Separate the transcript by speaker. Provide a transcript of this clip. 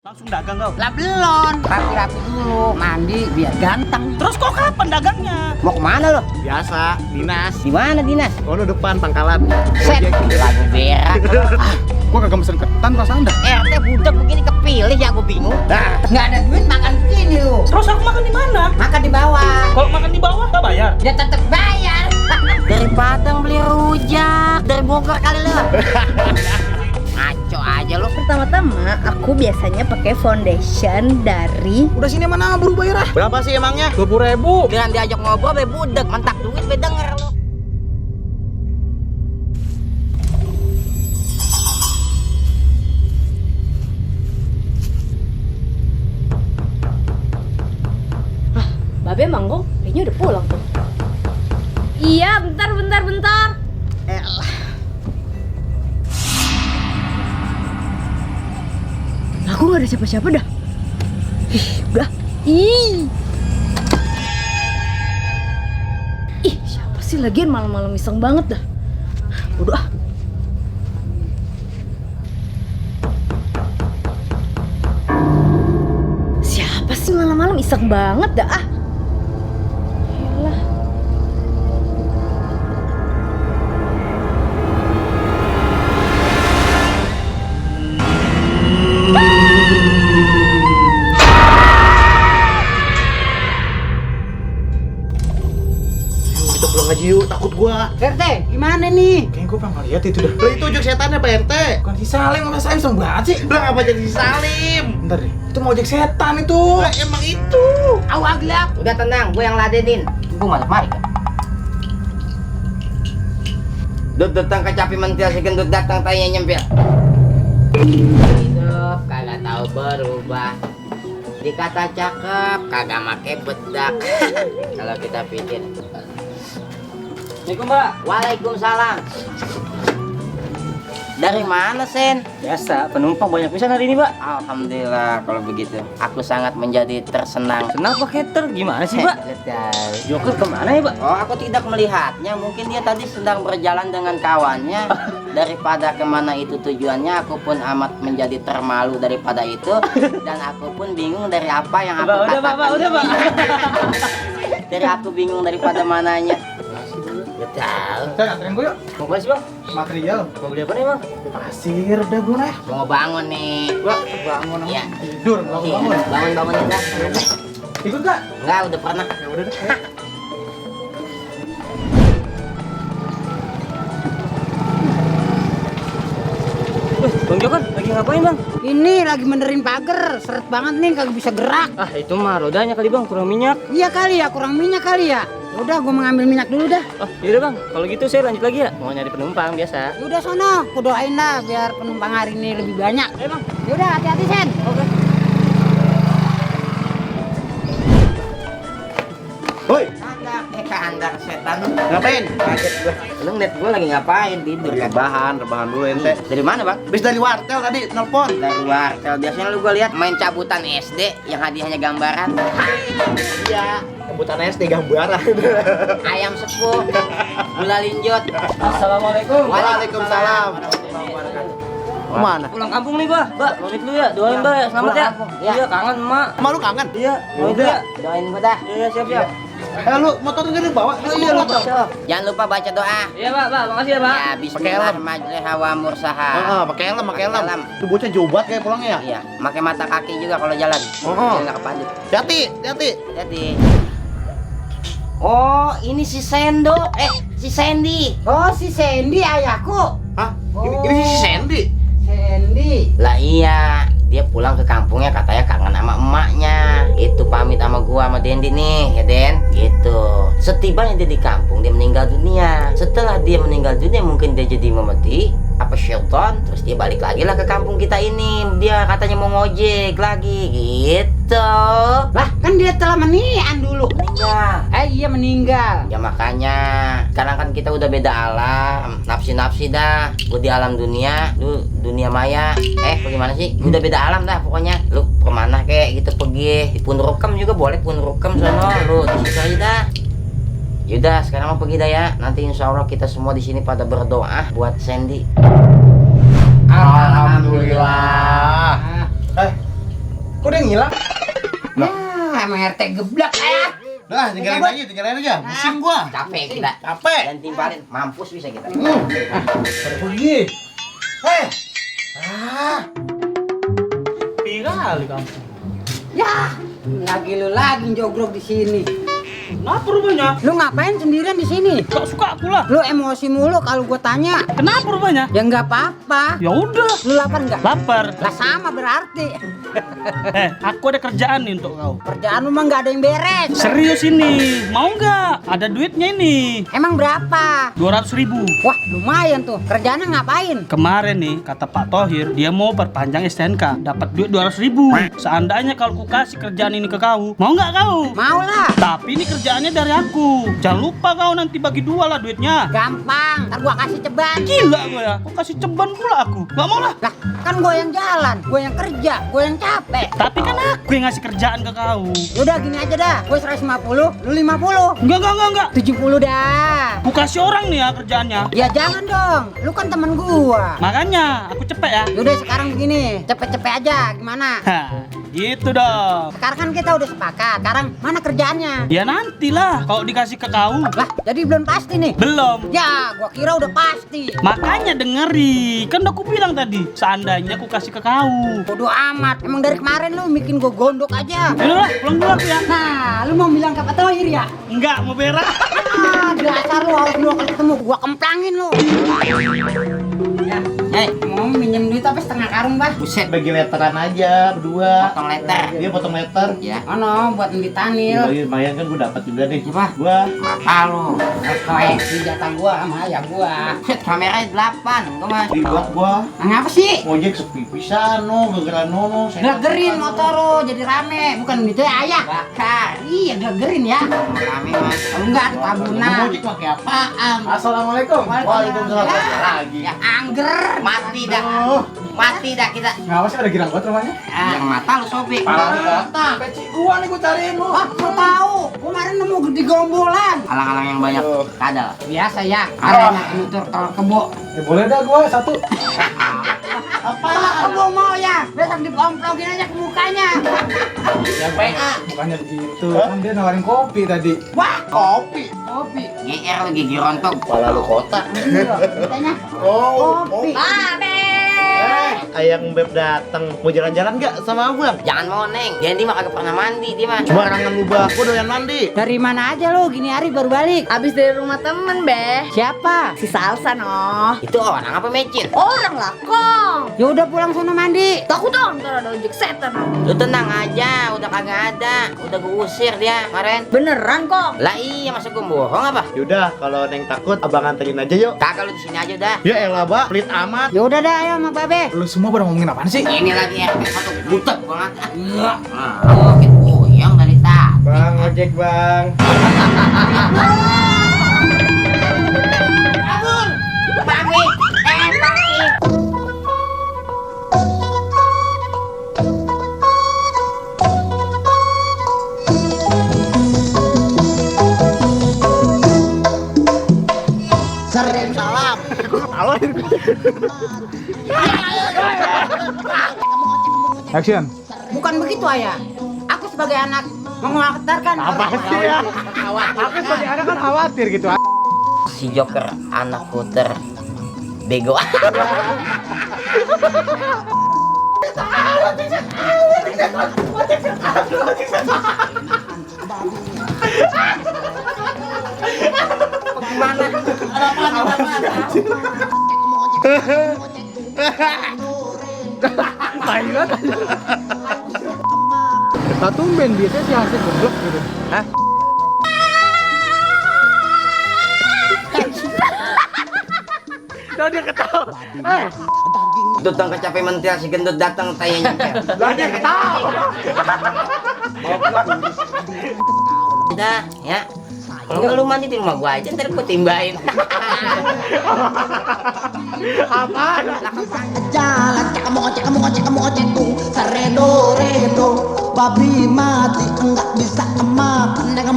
Speaker 1: Langsung dagang kau?
Speaker 2: Lah belum, rapi-rapi dulu, mandi biar ganteng.
Speaker 1: Terus kok kapan dagangnya?
Speaker 2: Mau kemana lo?
Speaker 3: Biasa, dinas.
Speaker 2: Di mana dinas?
Speaker 3: Kono depan pangkalan.
Speaker 2: Set, lagu berak.
Speaker 3: Gua kagak mesen ketan perasaan dah.
Speaker 2: RT budak begini kepilih ya, gue bingung.
Speaker 3: Dah.
Speaker 2: Nggak ada duit makan sini lo.
Speaker 1: Terus aku makan di mana?
Speaker 2: Makan di bawah.
Speaker 1: Kalau makan di bawah nggak bayar?
Speaker 2: Ya tetep bayar. Dari Padang beli rujak, dari Bogor kali lo. Ngaco aja lo.
Speaker 4: Pertama-tama aku biasanya pakai foundation dari
Speaker 3: Udah sini mana berubah ya? Berapa sih emangnya? 20.000.
Speaker 2: Dengan diajak ngobrol be budak, mentak duit be denger lo.
Speaker 4: Babe Manggo, kayaknya udah pulang tuh. Iya, bentar.
Speaker 2: Elah.
Speaker 4: Aku nggak ada siapa-siapa dah. Ih, udah. Ih, siapa sih lagian malam-malam iseng banget dah. Udah. Siapa sih malam-malam iseng banget dah ah. Yalah.
Speaker 3: Yuk, kita pulang aja yuk, takut gua.
Speaker 2: RT, gimana nih?
Speaker 3: Kayaknya gua pernah lihat itu dah. Lah itu ojek setannya Pak RT. Bukan si Salim sama Salim sama banget sih. Lah apa jadi si Salim? Bentar deh. Itu mau ojek setan itu. Lah emang itu.
Speaker 2: Awak gelap. Udah tenang, gue yang ladenin. Gue masuk mari kan. Dut datang kecapi mentil si gendut datang tanya nyempil. Hidup kagak tahu berubah. Dikata cakep kagak make bedak. Kalau kita pikir.
Speaker 1: Assalamualaikum Mbak.
Speaker 2: Waalaikumsalam. Dari mana Sen?
Speaker 1: Biasa, penumpang banyak pisan hari ini Mbak.
Speaker 2: Alhamdulillah kalau begitu. Aku sangat menjadi tersenang.
Speaker 1: Senang Pak Keter, gimana sih Mbak?
Speaker 2: Betul.
Speaker 1: Joker kemana ya Mbak?
Speaker 2: Oh, aku tidak melihatnya. Mungkin dia tadi sedang berjalan dengan kawannya. Daripada kemana itu tujuannya, aku pun amat menjadi termalu daripada itu. Dan aku pun bingung dari apa yang aku katakan.
Speaker 1: Udah Pak.
Speaker 2: Dari aku bingung daripada mananya. Betul.
Speaker 3: Saya anterin gua yuk.
Speaker 1: Mau kemana sih Bang?
Speaker 3: Material.
Speaker 1: Mau beli apa nih Bang?
Speaker 3: Pasir udah gua nih.
Speaker 2: Mau bangun nih.
Speaker 3: Gua bangun.
Speaker 2: Iya.
Speaker 3: Tidur,
Speaker 2: Iya,
Speaker 3: bangun.
Speaker 2: bangun dah.
Speaker 3: Ikut gak?
Speaker 2: Enggak, udah pernah.
Speaker 3: Ya udah deh.
Speaker 1: Bang Joker, lagi ngapain Bang?
Speaker 5: Ini lagi benerin pagar, seret banget nih kagak bisa gerak.
Speaker 1: Ah itu mah rodanya kali Bang, kurang minyak.
Speaker 5: Iya kali ya, kurang minyak kali ya. Udah, gue mengambil minyak dulu dah.
Speaker 1: Oh yaudah Bang, kalau gitu saya lanjut lagi ya. Mau nyari penumpang biasa.
Speaker 5: Udah sono, aku doain dah biar penumpang hari ini lebih banyak.
Speaker 1: Ayo Bang.
Speaker 5: Yaudah, hati-hati Sen.
Speaker 1: Oke.
Speaker 3: Woi,
Speaker 2: Kandang setan.
Speaker 3: ngapain?
Speaker 2: Kaget gua. Lu ngeliat gua lagi ngapain tidur?
Speaker 3: Rebahan dulu ente.
Speaker 2: Dari mana, Bang?
Speaker 3: Habis dari wartel tadi nelpon.
Speaker 2: Dari wartel. Biasanya lu gua lihat main cabutan SD yang hadiahnya gambaran.
Speaker 3: Iya, kebutan SD gambaran.
Speaker 2: Ayam sepuh, gula linjot.
Speaker 1: Assalamualaikum.
Speaker 3: Waalaikumsalam. Mana?
Speaker 1: Pulang kampung nih gua. Mbak, pamit dulu ya. Doain Mbak ya, selamat
Speaker 2: Pulang
Speaker 1: ya.
Speaker 2: kampung, ya.
Speaker 1: Iya, kangen Emak.
Speaker 3: Emak lu kangen?
Speaker 1: Iya, pamit dulu ya.
Speaker 2: Doain gua dah.
Speaker 1: Iya, siap.
Speaker 3: Lu motor tuh gini bawa? Iya lu motor.
Speaker 2: Jangan lupa baca doa.
Speaker 1: Iya, Pak, makasih ya, Pak.
Speaker 2: Ya, bismillah majliha wa mursaha.
Speaker 3: Pakai helm, pakai helm.
Speaker 2: helm.
Speaker 3: Tuh bocah jauh banget kayak pulangnya ya.
Speaker 2: Iya, pakai mata kaki juga kalau jalan.
Speaker 3: Oh.
Speaker 2: Biar nggak kepadut.
Speaker 3: Hati.
Speaker 2: Jadi. Oh, ini si Sendo. Si Sandy.
Speaker 5: Oh, si Sandy ayahku.
Speaker 3: Hah? Ini si Sandy.
Speaker 5: Sandy.
Speaker 2: Lah iya, dia pulang ke kampungnya katanya kangen sama emaknya. Itu pamit sama gua sama Dendi nih, ya Den. Gitu. Setibanya dia di kampung, dia meninggal dunia. Setelah dia meninggal dunia mungkin dia jadi memeti apa Shelton, terus dia balik lagi lah ke kampung kita ini. Dia katanya mau ngojek lagi gitu.
Speaker 5: Lah, kan dia telah menian dulu.
Speaker 2: Meninggal.
Speaker 5: Iya meninggal.
Speaker 2: Ya makanya sekarang kan kita udah beda alam. Nafsi dah. Gue di alam dunia, lu dunia maya. Bagaimana sih? Gue udah beda alam dah pokoknya. Lu kemana kayak gitu pergi. Di Punurukam juga boleh, Punurukam sono. Lu di situ aja dah. Yaudah, sekarang mau pergi dah ya. Nanti insya Allah kita semua di sini pada berdoa buat Sandy.
Speaker 3: Alhamdulillah. Kok dia ngilang?
Speaker 5: Ya, emang RT geblak ya.
Speaker 3: Dah, tinggalin aja. Pusing gua.
Speaker 2: Capek kita.
Speaker 3: Capek.
Speaker 2: Dan timpalin, mampus bisa kita.
Speaker 3: Pada pergi. Hei.
Speaker 6: Kali kamu.
Speaker 5: Ya, lagi lu lagi jogrok di sini.
Speaker 6: Kenapa rupanya?
Speaker 5: Lu ngapain sendirian di sini?
Speaker 6: Gak suka aku lah.
Speaker 5: Lu emosi mulu kalau gua tanya.
Speaker 6: Kenapa rupanya?
Speaker 5: Ya nggak apa-apa.
Speaker 6: Ya udah.
Speaker 5: Lu lapar nggak?
Speaker 6: Lapar.
Speaker 5: Lah sama berarti.
Speaker 6: Aku ada kerjaan nih untuk kau.
Speaker 5: Kerjaan lu mah nggak ada yang beres.
Speaker 6: Serius ini. Mau nggak? Ada duitnya ini.
Speaker 5: Emang berapa?
Speaker 6: 200.000.
Speaker 5: Wah, lumayan tuh. Kerjaannya ngapain?
Speaker 6: Kemarin nih kata Pak Tohir dia mau perpanjang STNK, dapat duit 200.000. Seandainya kalau ku kasih kerjaan ini ke kau, mau nggak kau?
Speaker 5: Mau lah.
Speaker 6: Tapi ini kerjaannya dari aku. Jangan lupa kau nanti bagi 2 lah duitnya.
Speaker 5: Gampang. Ntar gua kasih ceban.
Speaker 6: Gila gue ya, kau kasih ceban pula aku. Gak mau lah.
Speaker 5: Lah, kan gua yang jalan, gua yang kerja, gua yang capek.
Speaker 6: Tapi kan aku yang ngasih kerjaan ke kau.
Speaker 5: Yaudah gini aja dah. Gua 150, lu 50.
Speaker 6: Enggak.
Speaker 5: 70 dah.
Speaker 6: Ku kasih orang nih ya kerjaannya.
Speaker 5: Ya jangan dong. Lu kan temen gua.
Speaker 6: Makanya aku cepet ya.
Speaker 5: Yaudah sekarang begini, cepet-cepet aja. Gimana?
Speaker 6: Hah, gitu dong.
Speaker 5: Sekarang kan kita udah sepakat. Sekarang mana kerjaannya?
Speaker 6: Ya nantilah kalau dikasih ke kau.
Speaker 5: Lah, jadi belum pasti nih.
Speaker 6: Belum.
Speaker 5: Ya, gua kira udah pasti.
Speaker 6: Makanya dengeri. Kan udah aku bilang tadi, seandainya aku kasih ke kau.
Speaker 5: Bodoh amat. Emang dari kemarin lu bikin gua gondok aja.
Speaker 6: Yaudah lah, pulang dulu aku ya.
Speaker 5: Nah, lu mau bilang ke Pak Tohir ya?
Speaker 6: Enggak, mau berak.
Speaker 5: Ah, dasar lu harus lu ketemu. Gua kemplangin lu. Ya, mau minjem duit apa setengah karung, Bah?
Speaker 2: Buset,
Speaker 3: Bagi letteran aja berdua.
Speaker 2: potong letter.
Speaker 3: Dia potong letter.
Speaker 2: Ya,
Speaker 5: Ono buat beli tanil.
Speaker 3: Iya, lumayan kan gua dapat juga nih.
Speaker 5: Apa?
Speaker 3: Gua
Speaker 2: mata lu.
Speaker 5: Di jatah gua sama ayah gua.
Speaker 2: Buset, kameranya 8. Gua mah.
Speaker 3: dibuat gua
Speaker 5: Nah, ngapa sih?
Speaker 3: ngojek sepi pisan no, gara-gara nono.
Speaker 5: Gegerin motor lo jadi rame, bukan gitu ya ayah?
Speaker 2: Bakar.
Speaker 5: Iya gegerin ya.
Speaker 2: Kami mah.
Speaker 5: Kalau enggak ada tabunan.
Speaker 3: Ngojek pakai apaan? Assalamualaikum.
Speaker 5: Waalaikumsalam.
Speaker 3: Lagi.
Speaker 5: Ya angger.
Speaker 2: Mati dah.
Speaker 3: Oh,
Speaker 2: Mati dah kita.
Speaker 3: ngapa sih ada girang buat rumahnya?
Speaker 2: Yang mata lu sobek.
Speaker 3: Mata, peci gua nih gua cariin lu.
Speaker 5: Wah, gua tahu. Kemarin nemu di gombolan.
Speaker 2: Alang-alang yang banyak kadal.
Speaker 5: Biasa ya, ada anak nutur telur kebo.
Speaker 3: Ya boleh dah gua satu.
Speaker 5: Telur kebo mau ya, besok dipomplokin aja ke mukanya.
Speaker 3: Ya PA. Bukannya begitu. Kan dia nawarin kopi tadi.
Speaker 5: Wah,
Speaker 3: Kopi.
Speaker 5: kopi.
Speaker 2: GR lu gigi rontok.
Speaker 3: Kepala lu kotak.
Speaker 5: Iya, katanya kopi.
Speaker 3: Ayang Beb datang. Mau jalan-jalan nggak sama abang?
Speaker 2: Jangan mau neng. Dia mah kagak pernah mandi dia mah.
Speaker 3: Sembarangan lu bah. Gua doyan mandi.
Speaker 5: Dari mana aja lo gini hari baru balik?
Speaker 4: Habis dari rumah temen, Beh.
Speaker 5: Siapa?
Speaker 4: Si Salsa, noh.
Speaker 2: Itu orang apa mecin?
Speaker 4: Orang lah, Kong.
Speaker 5: Ya udah pulang sono mandi.
Speaker 4: Takut dong, ntar ada ojek setan.
Speaker 2: Lu tenang aja, udah kagak ada. Udah gua usir dia kemarin.
Speaker 4: Beneran, Kong.
Speaker 2: Lah iya, masa gua bohong apa?
Speaker 3: Yaudah, kalau Neng takut, abang anterin aja yuk.
Speaker 2: Kagak lu di sini aja dah.
Speaker 3: Ya elah, Ba, pelit amat.
Speaker 5: Ya udah dah ayo sama Babe.
Speaker 3: Lu semua pada ngomongin apaan sih?
Speaker 2: Ini lagi ya, satu butek banget. Iya. Oh, goyang dari tadi.
Speaker 3: Bang, ojek, Bang.
Speaker 2: Pagi, pagi.
Speaker 3: Sering salam. Action.
Speaker 5: Bukan begitu ayah. Aku sebagai anak mengkhawatirkan.
Speaker 3: Apa sih ya? Aku sebagai anak kan khawatir gitu.
Speaker 2: Si Joker anak puter bego. Gimana?
Speaker 3: Nah, tumben biasanya si hasil goblok gitu. Hah? Dia ketawa.
Speaker 2: Itu tang kecape mentil si gendut datang tayanya.
Speaker 3: Lah dia ketawa.
Speaker 2: Udah, ya. Kalau nggak lu mandi di rumah gua aja, ntar gua timbain.
Speaker 3: Apaan?
Speaker 7: Jalan cek kamu tuh redo babi mati enggak bisa kemakan neng